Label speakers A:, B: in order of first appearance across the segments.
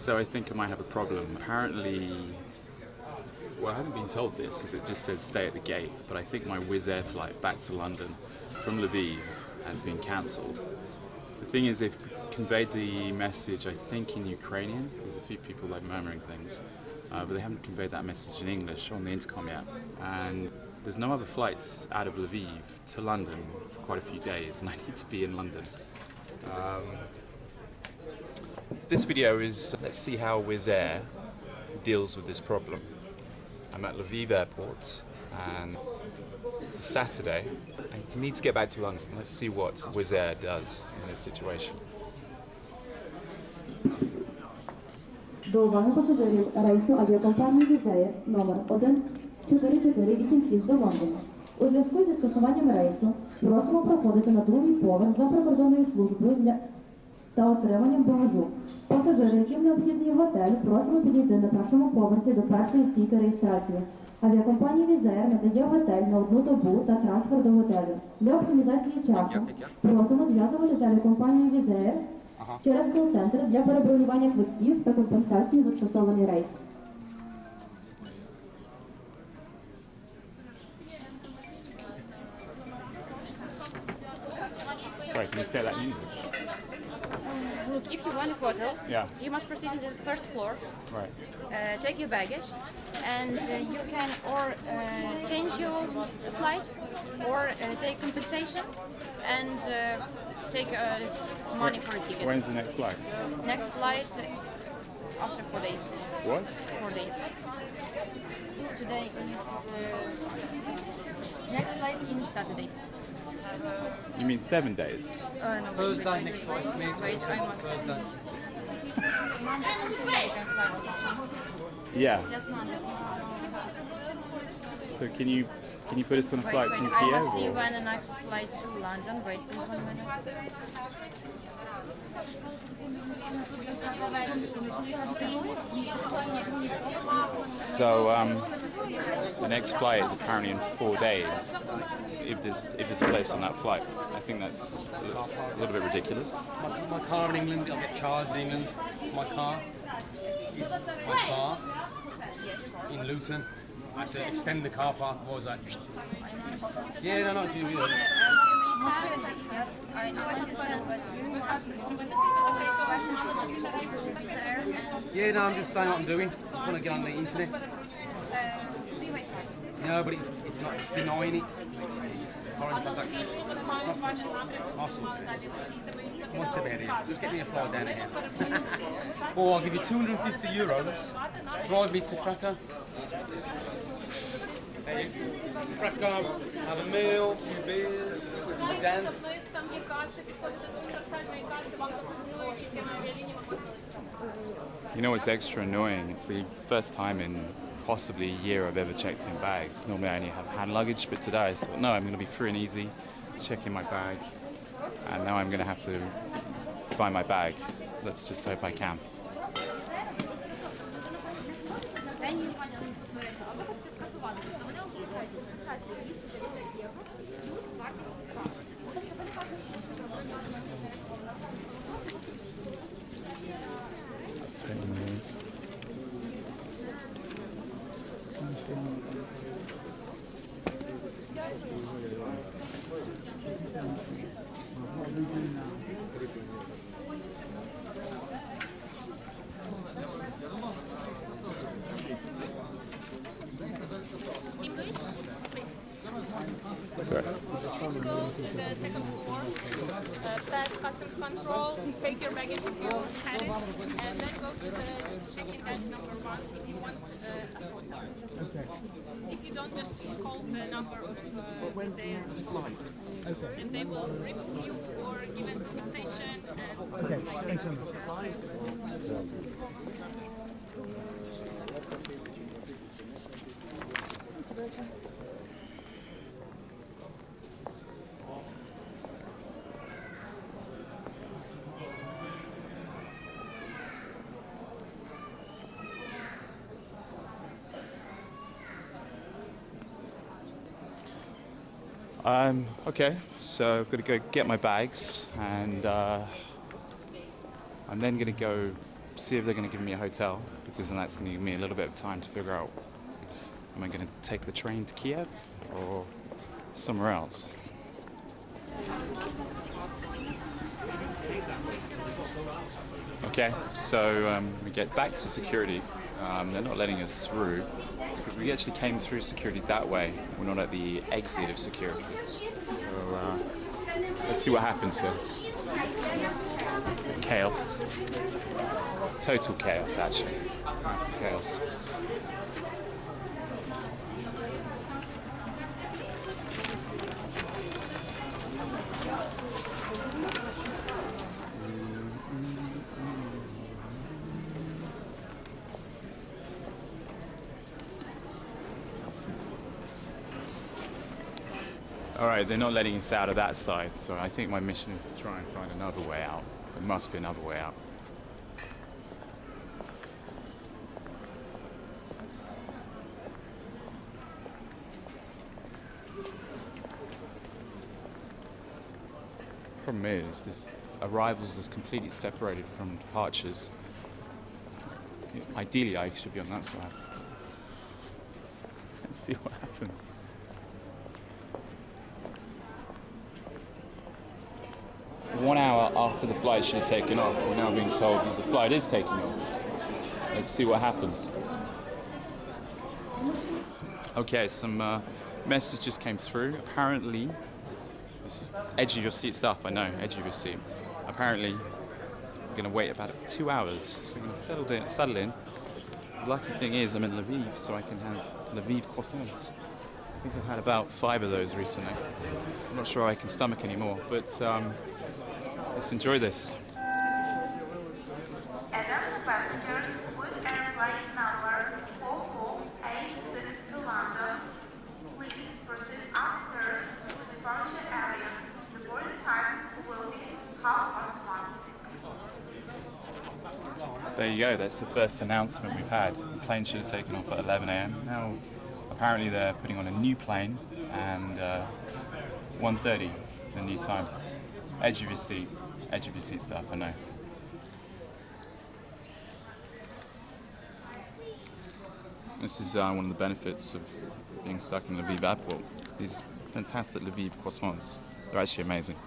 A: So I think I might have a problem. Apparently, well, I haven't been told this because it just says stay at the gate, but I think my Wizz Air flight back to London from Lviv has been cancelled. The thing is, they've conveyed the message, I think, in Ukrainian. There's a few people like murmuring things, but they haven't conveyed that message in English on the intercom yet. And there's no other flights out of Lviv to London for quite a few days, and I need to be in London. This video is, let's see how Wizz Air deals with this problem. I'm at Lviv Airport, and it's a Saturday. I need to get back to London. Let's see what Wizz Air does in this situation.
B: До уваги пасажирів рейсу авіакомпанії Wizz Air номер 1448 до Лондона. У зв'язку зі скасуванням рейсу просимо проходити на другий поверх за прикордонною службою та отриманням багажу. Пасажири, яким необхідний готель, просимо підійти на першому поверсі до першої стійки реєстрації. Авіакомпанія Wizz Air надає готель на 1 добу та трансфер до готелю. Для оптимізації часу просимо зв'язуватися з авіакомпанією Wizz Air через кол-центр для перебронювання квитків та компенсації за скасований рейс.
A: Sorry, can you say that in English?
C: Look, if you want a hotel, you must proceed to the first floor,
A: Right.
C: take your baggage, and you can or change your flight, or take compensation, and take money for a ticket.
A: When's the next flight?
C: Next flight after 4 days.
A: What?
C: 4 days. Today is next flight in Saturday.
A: You mean 7 days?
C: No,
D: Thursday next flight.
C: Wait, I must.
D: Thursday.
A: Yeah. So can you put us on a flight from
C: I
A: Kiev?
C: must see
A: or-
C: when the next flight to London. Wait, please 1 minute.
A: So the next flight is apparently in 4 days. If there's a place on that flight, I think that's a little bit ridiculous.
D: My car in England, I'll get charged in England. My car in Luton. I had to extend the car park. What was that? Yeah, no, not too either.
C: I understand, but you have to
D: Yeah, no, I'm just saying what I'm doing. I'm trying to get on the internet. No, but it's not. It's denying it. It's foreign transaction. I'll sort it. One step ahead of you. Just get me a flight down here. Or I'll give you €250. Drive me to Krakow. There you go. Krakow. Have a meal, a few beers, dance.
A: You know what's extra annoying? It's the first time in possibly a year I've ever checked in bags. Normally I only have hand luggage, but today I thought, no, I'm going to be free and easy, check in my bag, and now I'm going to have to find my bag. Let's just hope I can. Let's take the news. Sorry.
E: To go to the second floor, pass customs control, take your baggage if you had it, and then go to the check-in desk number 1 if you want a hotel.
F: Okay.
E: If you don't, just call the number of Wizz Air, and they will rebook you or give a compensation. And
F: Okay, thanks so much.
A: Okay, so I've got to go get my bags, and I'm then going to go see if they're going to give me a hotel, because then that's going to give me a little bit of time to figure out, am I going to take the train to Kiev or somewhere else? Okay, so we get back to security. They're not letting us through. We actually came through security that way. We're not at the exit of security. So let's see what happens here. Chaos. Total chaos, actually. Massive chaos. Alright, they're not letting us out of that side, so I think my mission is to try and find another way out. There must be another way out. Problem is, this arrivals is completely separated from departures. Ideally, I should be on that side. Let's see what happens. One hour after the flight should have taken off, we're now being told that the flight is taking off. Let's see what happens. Okay, some message just came through. Apparently, this is edge of your seat stuff, I know, edge of your seat. Apparently, we're going to wait about 2 hours, so we're going to settle in. The lucky thing is I'm in Lviv, so I can have Lviv croissants. I think I've had about 5 of those recently. I'm not sure I can stomach anymore, but let's enjoy this.
F: Attention passengers with airline number 4486 to London, please proceed upstairs to the departure area. The boarding time will be 1:30.
A: There you go, that's the first announcement we've had. The plane should have taken off at 11 a.m. Now, apparently they're putting on a new plane, and 1:30, the new time. Edge of your seat stuff, I know. This is one of the benefits of being stuck in Lviv Airport. These fantastic Lviv croissants. They're actually amazing.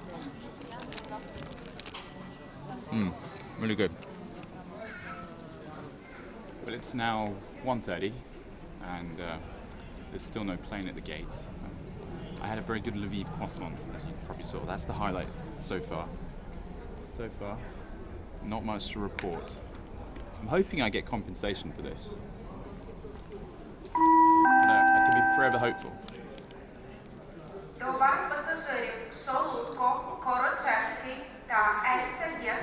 A: Really good. Well, it's now 1:30 and there's still no plane at the gate. I had a very good Lviv croissant, as you probably saw. That's the highlight so far. So far, not much to report. I'm hoping I get compensation for this. I can be forever hopeful.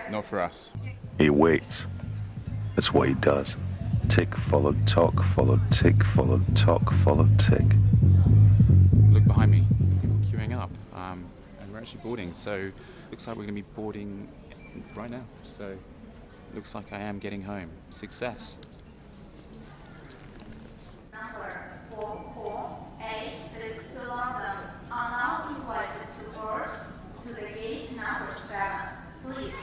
A: Not for us.
G: He waits. That's what he does. Tick followed talk, followed tick, followed talk, followed tick.
A: Look behind me, people queuing up, and we're actually boarding, so looks like we're going to be boarding right now, so looks like I am getting home. Success.
F: Number 4486 to London are now invited to board to the gate number 7. Please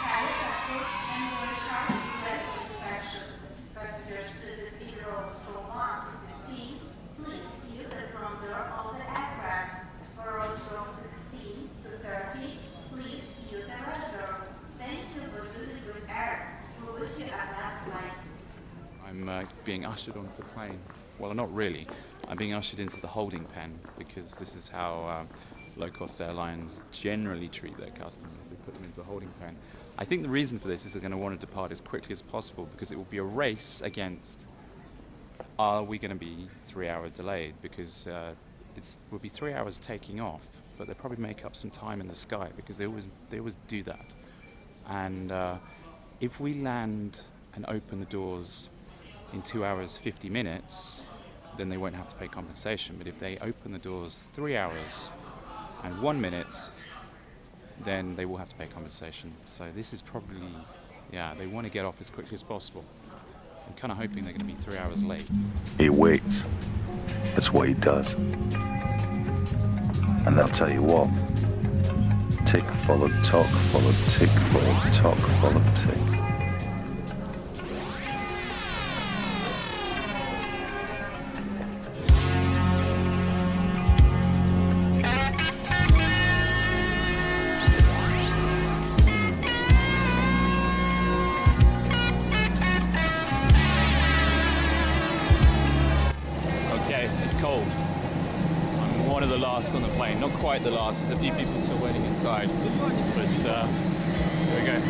F: carry passport and your card to medical inspection. Passengers seated in rows from 1 to 15, please use the front door of the aircraft. For rows from 16 to 30, please use the red door. Thank you for choosing with Air. We wish you a blessed flight.
A: I'm being ushered onto the plane. Well, not really. I'm being ushered into the holding pen, because this is how low-cost airlines generally treat their customers. They put them into the holding pen. I think the reason for this is they're going to want to depart as quickly as possible, because it will be a race against, are we going to be 3 hours delayed? Because will be 3 hours taking off, but they'll probably make up some time in the sky, because they always do that. And if we land and open the doors in 2 hours 50 minutes, then they won't have to pay compensation. But if they open the doors 3 hours and 1 minute, then they will have to pay compensation. So this is probably, yeah, they want to get off as quickly as possible. I'm kind of hoping they're going to be 3 hours late.
G: He waits. That's what he does. And I'll tell you what. Tick followed talk, followed tick, followed talk, followed tick.
A: It's cold. I'm one of the last on the plane. Not quite the last. There's a few people still waiting inside. But there we go.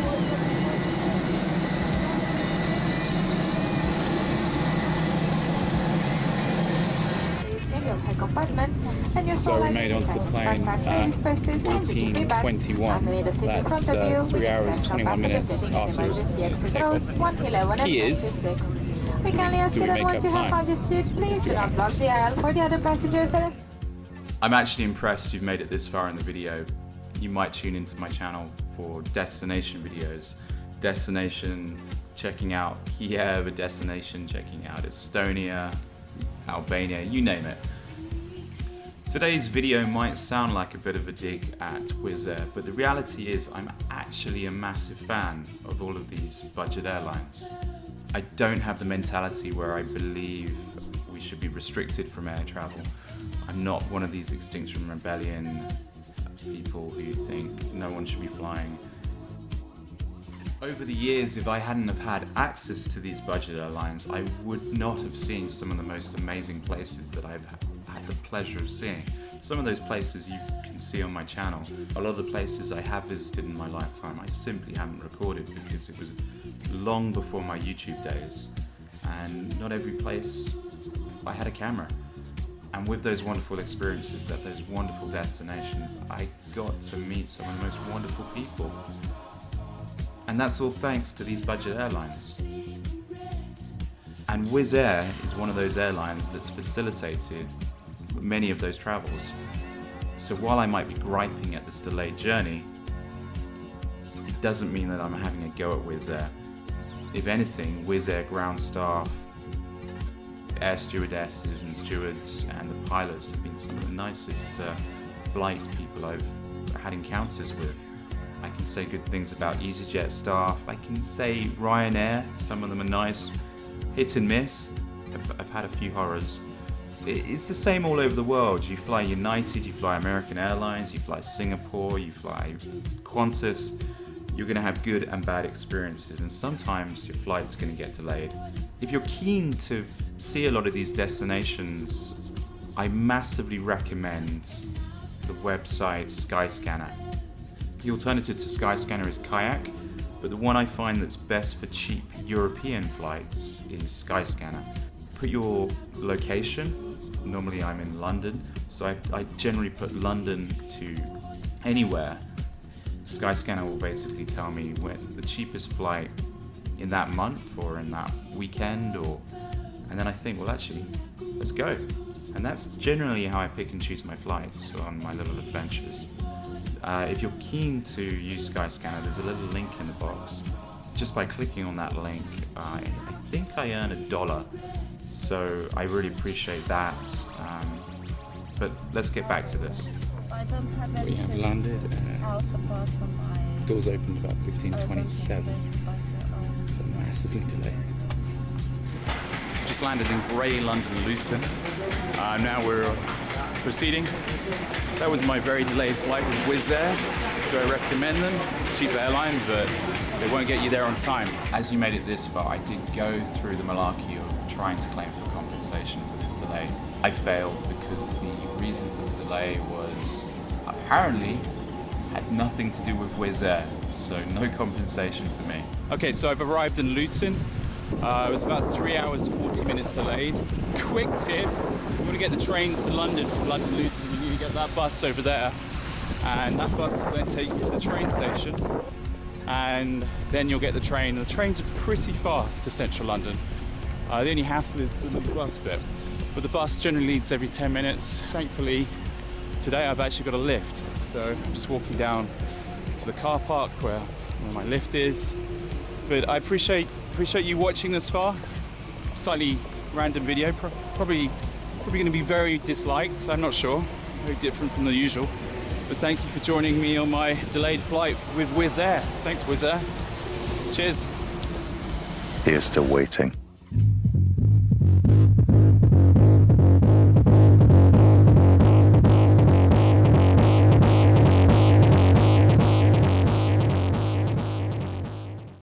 A: So we made onto the plane 14:21. That's 3 hours 21 minutes after takeoff. Key is, do we make up time? Let's see what happens. I'm actually impressed you've made it this far in the video. You might tune into my channel for destination videos. Destination checking out Kiev, a destination checking out Estonia, Albania, you name it. Today's video might sound like a bit of a dig at Wizz Air, but the reality is I'm actually a massive fan of all of these budget airlines. I don't have the mentality where I believe we should be restricted from air travel. I'm not one of these Extinction Rebellion people who think no one should be flying. Over the years, if I hadn't have had access to these budget airlines, I would not have seen some of the most amazing places that I've had the pleasure of seeing. Some of those places you can see on my channel. A lot of the places I have visited in my lifetime, I simply haven't recorded because it was long before my YouTube days. And not every place I had a camera. And with those wonderful experiences at those wonderful destinations, I got to meet some of the most wonderful people. And that's all thanks to these budget airlines. And Wizz Air is one of those airlines that's facilitated many of those travels. So while I might be griping at this delayed journey, it doesn't mean that I'm having a go at Wizz Air. If anything, Wizz Air ground staff, air stewardesses and stewards and the pilots have been some of the nicest flight people I've had encounters with. I can say good things about EasyJet staff. I can say Ryanair, some of them are nice. Hit and miss. I've had a few horrors. It's the same all over the world. You fly United, you fly American Airlines, you fly Singapore, you fly Qantas. You're going to have good and bad experiences, and sometimes your flight's going to get delayed. If you're keen to see a lot of these destinations, I massively recommend the website Skyscanner. The alternative to Skyscanner is Kayak, but the one I find that's best for cheap European flights is Skyscanner. Put your location. Normally I'm in London, so I generally put London to anywhere. Skyscanner will basically tell me when the cheapest flight in that month or in that weekend, and then I think, well, actually, let's go. And that's generally how I pick and choose my flights on my little adventures. If you're keen to use Skyscanner, there's a little link in the box. Just by clicking on that link, I think I earn $1. So I really appreciate that. But let's get back to this. We have landed. Doors opened about 15:27. So massively delayed. So just landed in grey London Luton. Now we're proceeding. That was my very delayed flight with Wizz Air. Do I recommend them? Cheap airline, but they won't get you there on time. As you made it this far, I did go through the malarkey of trying to claim for compensation for this delay. I failed because the reason for the delay was apparently had nothing to do with Wizz Air, so no compensation for me. Okay, so I've arrived in Luton. It was about 3 hours, 40 minutes delayed. Quick tip, if you want to get the train to London from London Luton, you need to get that bus over there. And that bus will then take you to the train station. And then you'll get the train. The trains are pretty fast to central London. The only hassle is the bus bit. But the bus generally leaves every 10 minutes. Thankfully, today I've actually got a lift. So I'm just walking down to the car park where my lift is. But I appreciate you watching this far. Slightly random video, probably going to be very disliked, I'm not sure. Very different from the usual. But thank you for joining me on my delayed flight with Wizz Air. Thanks, Wizz Air. Cheers.
G: He is still waiting.